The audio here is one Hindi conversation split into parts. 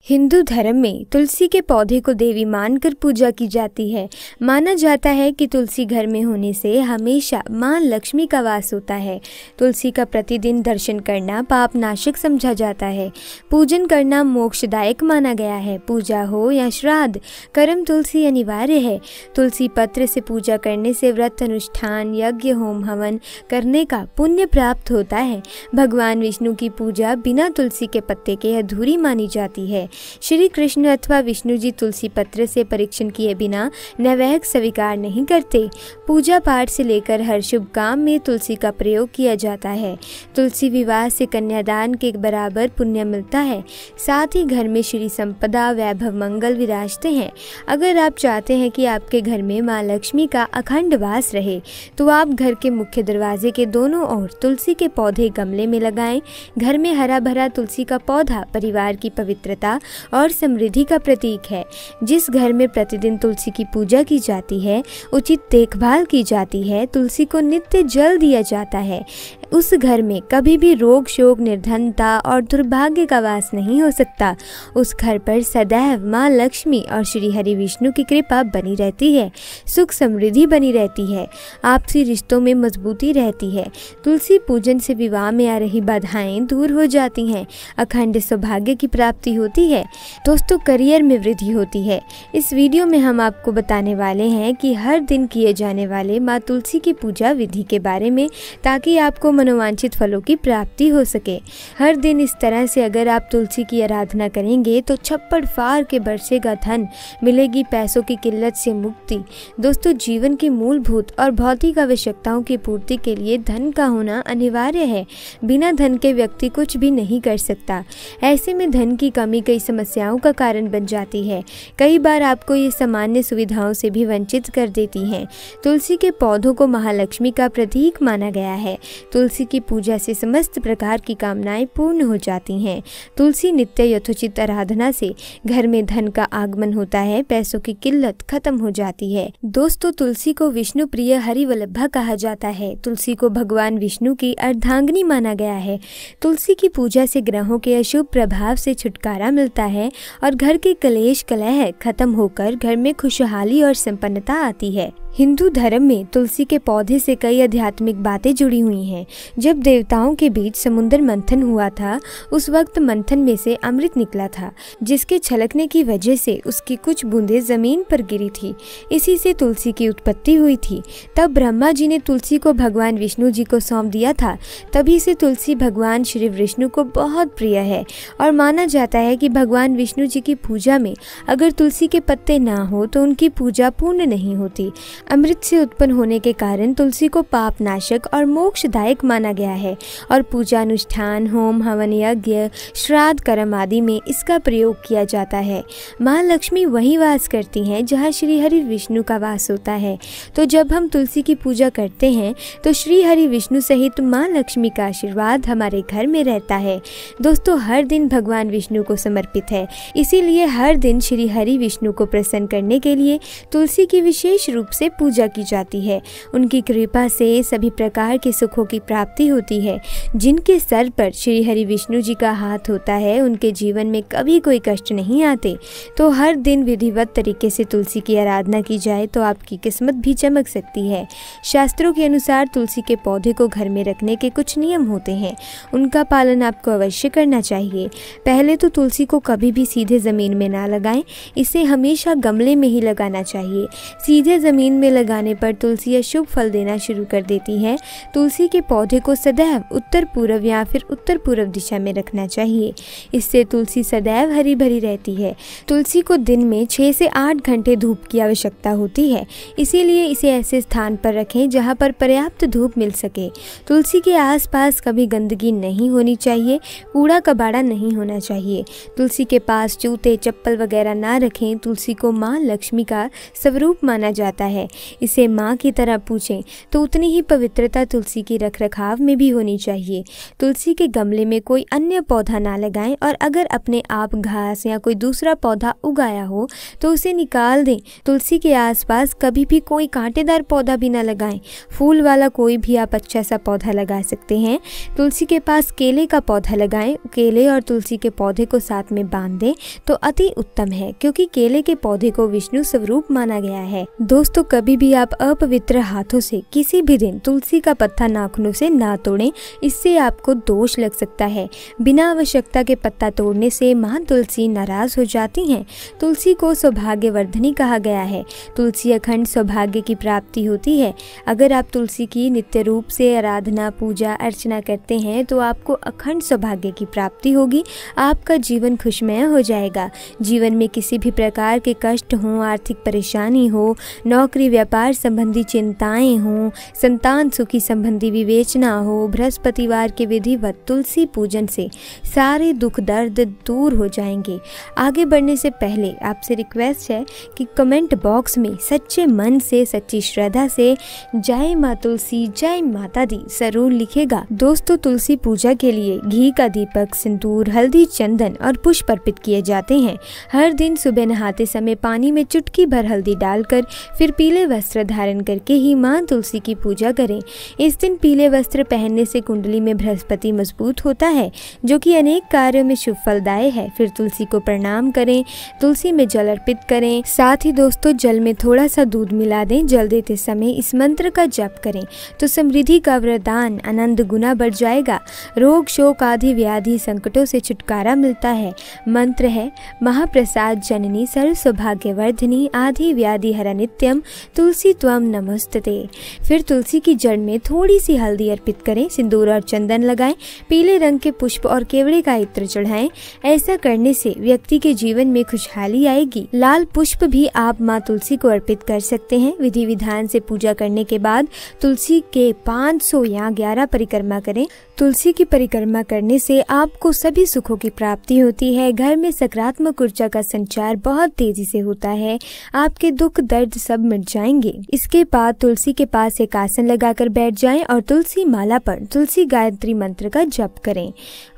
हिंदू धर्म में तुलसी के पौधे को देवी मानकर पूजा की जाती है। माना जाता है कि तुलसी घर में होने से हमेशा मां लक्ष्मी का वास होता है। तुलसी का प्रतिदिन दर्शन करना पाप नाशक समझा जाता है। पूजन करना मोक्षदायक माना गया है। पूजा हो या श्राद्ध, कर्म तुलसी अनिवार्य है। तुलसी पत्र से पूजा करने से व्रत, अनुष्ठान, यज्ञ, होम, हवन करने का पुण्य प्राप्त होता है। भगवान विष्णु की पूजा बिना तुलसी के पत्ते के अधूरी मानी जाती है। श्री कृष्ण अथवा विष्णु जी तुलसी पत्र से परीक्षण किए बिना नैवेद्य स्वीकार नहीं करते। पूजा पाठ से लेकर हर शुभ काम में तुलसी का प्रयोग किया जाता है। तुलसी विवाह से कन्यादान के बराबर पुण्य मिलता है। साथ ही घर में श्री संपदा, वैभव, मंगल विराजते हैं। अगर आप चाहते हैं कि आपके घर में मां लक्ष्मी का अखंड वास रहे तो आप घर के मुख्य दरवाजे के दोनों ओर तुलसी के पौधे गमले में लगाएं। घर में हरा भरा तुलसी का पौधा परिवार की पवित्रता और समृद्धि का प्रतीक है। जिस घर में प्रतिदिन तुलसी की पूजा की जाती है, उचित देखभाल की जाती है, तुलसी को नित्य जल दिया जाता है, उस घर में कभी भी रोग, शोक, निर्धनता और दुर्भाग्य का वास नहीं हो सकता। उस घर पर सदैव मां लक्ष्मी और श्री हरि विष्णु की कृपा बनी रहती है। सुख समृद्धि बनी रहती है। आपसी रिश्तों में मजबूती रहती है। तुलसी पूजन से विवाह में आ रही बाधाएं दूर हो जाती हैं। अखंड सौभाग्य की प्राप्ति होती है। दोस्तों, करियर में वृद्धि होती है। इस वीडियो में हम आपको बताने वाले हैं कि हर दिन किए जाने वाले मां तुलसी की पूजा विधि के बारे में, ताकि आपको मनोवांछित फलों की प्राप्ति हो सके। हर दिन इस तरह से अगर आप तुलसी की आराधना करेंगे तो छप्पड़ फाड़ के बरसेगा धन, मिलेगी पैसों की किल्लत से मुक्ति। दोस्तों, जीवन की मूलभूत और भौतिक आवश्यकताओं की पूर्ति के लिए धन का होना अनिवार्य है। बिना धन के व्यक्ति कुछ भी नहीं कर सकता। ऐसे में धन की कमी कई समस्याओं का कारण बन जाती है। कई बार आपको ये सामान्य सुविधाओं से भी वंचित कर देती हैं। तुलसी के पौधों को महालक्ष्मी का प्रतीक माना गया है। तुलसी की पूजा से समस्त प्रकार की कामनाएं पूर्ण हो जाती हैं। तुलसी नित्य यथोचित आराधना से घर में धन का आगमन होता है, पैसों की किल्लत खत्म हो जाती है। दोस्तों, तुलसी को विष्णु प्रिय हरिवल्लभा कहा जाता है। तुलसी को भगवान विष्णु की अर्धांगिनी माना गया है। तुलसी की पूजा से ग्रहों के अशुभ प्रभाव से छुटकारा मिलता है और घर के कलेश कलह खत्म होकर घर में खुशहाली और संपन्नता आती है। हिंदू धर्म में तुलसी के पौधे से कई आध्यात्मिक बातें जुड़ी हुई हैं। जब देवताओं के बीच समुद्र मंथन हुआ था, उस वक्त मंथन में से अमृत निकला था, जिसके छलकने की वजह से उसकी कुछ बूंदें जमीन पर गिरी थी। इसी से तुलसी की उत्पत्ति हुई थी। तब ब्रह्मा जी ने तुलसी को भगवान विष्णु जी को सौंप दिया था। तभी से तुलसी भगवान श्री विष्णु को बहुत प्रिय है और माना जाता है कि भगवान विष्णु जी की पूजा में अगर तुलसी के पत्ते ना हो तो उनकी पूजा पूर्ण नहीं होती। अमृत से उत्पन्न होने के कारण तुलसी को पाप नाशक और मोक्षदायक माना गया है और पूजा, अनुष्ठान, होम, हवन, यज्ञ, श्राद्ध, कर्म आदि में इसका प्रयोग किया जाता है। मां लक्ष्मी वहीं वास करती हैं जहां श्री हरि विष्णु का वास होता है। तो जब हम तुलसी की पूजा करते हैं तो श्री हरि विष्णु सहित मां लक्ष्मी का आशीर्वाद हमारे घर में रहता है। दोस्तों, हर दिन भगवान विष्णु को समर्पित है, इसीलिए हर दिन श्री हरि विष्णु को प्रसन्न करने के लिए तुलसी की विशेष रूप से पूजा की जाती है। उनकी कृपा से सभी प्रकार के सुखों की प्राप्ति होती है। जिनके सर पर श्री हरि विष्णु जी का हाथ होता है, उनके जीवन में कभी कोई कष्ट नहीं आते। तो हर दिन विधिवत तरीके से तुलसी की आराधना की जाए तो आपकी किस्मत भी चमक सकती है। शास्त्रों के अनुसार तुलसी के पौधे को घर में रखने के कुछ नियम होते हैं। उनका पालन आपको अवश्य करना चाहिए। पहले तो तुलसी को कभी भी सीधे जमीन में ना लगाएं। इसे हमेशा गमले में ही लगाना चाहिए। सीधे जमीन में लगाने पर तुलसी अशुभ फल देना शुरू कर देती है। तुलसी के पौधे को सदैव उत्तर पूर्व या फिर उत्तर पूर्व दिशा में रखना चाहिए। इससे तुलसी सदैव हरी भरी रहती है। तुलसी को दिन में 6 से 8 घंटे धूप की आवश्यकता होती है, इसीलिए इसे ऐसे स्थान पर रखें जहां पर पर्याप्त धूप मिल सके। तुलसी के आसपास कभी गंदगी नहीं होनी चाहिए, कूड़ा कबाड़ा नहीं होना चाहिए। तुलसी के पास जूते, चप्पल वगैरह ना रखें। तुलसी को मां लक्ष्मी का स्वरूप माना जाता है। इसे माँ की तरह पूजें, तो उतनी ही पवित्रता तुलसी की रखरखाव में भी होनी चाहिए। तुलसी के गमले में कोई अन्य पौधा ना लगाएं और अगर अपने आप घास या कोई दूसरा पौधा उगाया हो तो उसे निकाल दें। तुलसी के आसपास कभी भी कोई कांटेदार पौधा भी ना लगाएं। फूल वाला कोई भी आप अच्छा सा पौधा लगा सकते हैं। तुलसी के पास केले का पौधा लगाएं। केले और तुलसी के पौधे को साथ में बांध दें तो अति उत्तम है, क्योंकि केले के पौधे को विष्णु स्वरूप माना गया है। दोस्तों, कभी भी आप अपवित्र हाथों से किसी भी दिन तुलसी का पत्ता नाखूनों से ना तोड़ें, इससे आपको दोष लग सकता है। बिना आवश्यकता के पत्ता तोड़ने से माँ तुलसी नाराज हो जाती हैं। तुलसी को सौभाग्यवर्धनी कहा गया है। तुलसी अखंड सौभाग्य की प्राप्ति होती है। अगर आप तुलसी की नित्य रूप से आराधना, पूजा, अर्चना करते हैं तो आपको अखंड सौभाग्य की प्राप्ति होगी। आपका जीवन खुशमय हो जाएगा। जीवन में किसी भी प्रकार के कष्ट हों, आर्थिक परेशानी हो, नौकरी व्यापार संबंधी चिंताएं हों, संतान सुखी संबंधी विवेचना हो, बृहस्पतिवार के विधिवत तुलसी पूजन से सारे दुख दर्द दूर हो जाएंगे। आगे बढ़ने से पहले आपसे रिक्वेस्ट है कि कमेंट बॉक्स में सच्चे मन से, सच्ची श्रद्धा से जय माँ तुलसी, जय माता दी जरूर लिखेगा। दोस्तों, तुलसी पूजा के लिए घी का दीपक, सिंदूर, हल्दी, चंदन और पुष्प अर्पित किए जाते हैं। हर दिन सुबह नहाते समय पानी में चुटकी भर हल्दी डालकर फिर पीले वस्त्र धारण करके ही माँ तुलसी की पूजा करें। इस दिन पीले वस्त्र पहनने से कुंडली में बृहस्पति मजबूत होता है, जो कि अनेक कार्यों में शुभ फलदायी है। फिर तुलसी को प्रणाम करें, तुलसी में जल अर्पित करें। साथ ही दोस्तों, जल में थोड़ा सा दूध मिला दें। जल देते समय इस मंत्र का जप करें तो समृद्धि का वरदान आनंद गुना बढ़ जाएगा। रोग शोक आदि व्याधि संकटों से छुटकारा मिलता है। मंत्र है महाप्रसाद जननी सर्व सौभाग्यवर्धिनी आदि व्याधि हर नित्यम तुलसी त्वम नमस्तते। फिर तुलसी की जड़ में थोड़ी सी हल्दी अर्पित करें, सिंदूर और चंदन लगाएं, पीले रंग के पुष्प और केवड़े का इत्र चढ़ाएं। ऐसा करने से व्यक्ति के जीवन में खुशहाली आएगी। लाल पुष्प भी आप माँ तुलसी को अर्पित कर सकते हैं। विधि विधान से पूजा करने के बाद तुलसी के 500 या 11 परिक्रमा करें। तुलसी की परिक्रमा करने से आपको सभी सुखों की प्राप्ति होती है। घर में सकारात्मक ऊर्जा का संचार बहुत तेजी से होता है। आपके दुख दर्द सब मिट जाएंगे। इसके बाद तुलसी के पास एक आसन लगाकर बैठ जाएं और तुलसी माला पर तुलसी गायत्री मंत्र का जप करें।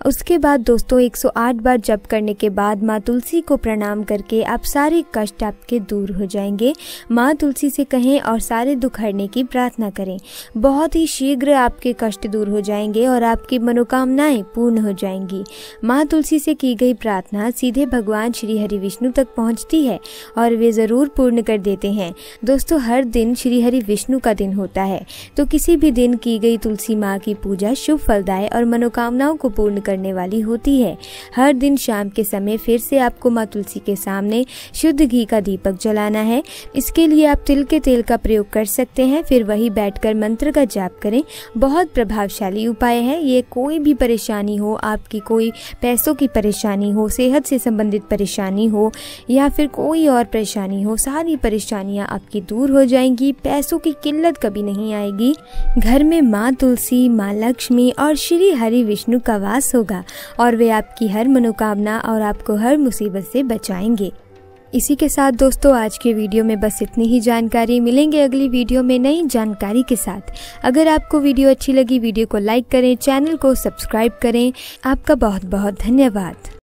उसके बाद दोस्तों 108 बार जप करने के बाद माँ तुलसी को प्रणाम करके आप सारे कष्ट आपके दूर हो जाएंगे। माँ तुलसी से कहें और सारे दुख हरने की प्रार्थना करें। बहुत ही शीघ्र आपके कष्ट दूर हो जाएंगे और आपकी मनोकामनाएं पूर्ण हो जाएंगी। माँ तुलसी से की गई प्रार्थना सीधे भगवान श्री हरि विष्णु तक पहुँचती है और वे जरूर पूर्ण कर देते हैं। दोस्तों, हर दिन श्री हरि विष्णु का दिन होता है, तो किसी भी दिन की गई तुलसी माँ की पूजा शुभ फलदायी और मनोकामनाओं को पूर्ण करने वाली होती है। हर दिन शाम के समय फिर से आपको माँ तुलसी के सामने शुद्ध घी का दीपक जलाना है। इसके लिए आप तिल के तेल का प्रयोग कर सकते हैं। फिर वही बैठकर मंत्र का जाप करें। बहुत प्रभावशाली उपाय है ये। कोई भी परेशानी हो, आपकी कोई पैसों की परेशानी हो, सेहत से संबंधित परेशानी हो या फिर कोई और परेशानी हो, सारी परेशानियां आपकी दूर हो जाएंगी। पैसों की किल्लत कभी नहीं आएगी। घर में माँ तुलसी, माँ लक्ष्मी और श्री हरि विष्णु का वास होगा और वे आपकी हर मनोकामना और आपको हर मुसीबत से बचाएंगे। इसी के साथ दोस्तों आज के वीडियो में बस इतनी ही जानकारी। मिलेंगे अगली वीडियो में नई जानकारी के साथ। अगर आपको वीडियो अच्छी लगी, वीडियो को लाइक करें, चैनल को सब्सक्राइब करें। आपका बहुत बहुत धन्यवाद।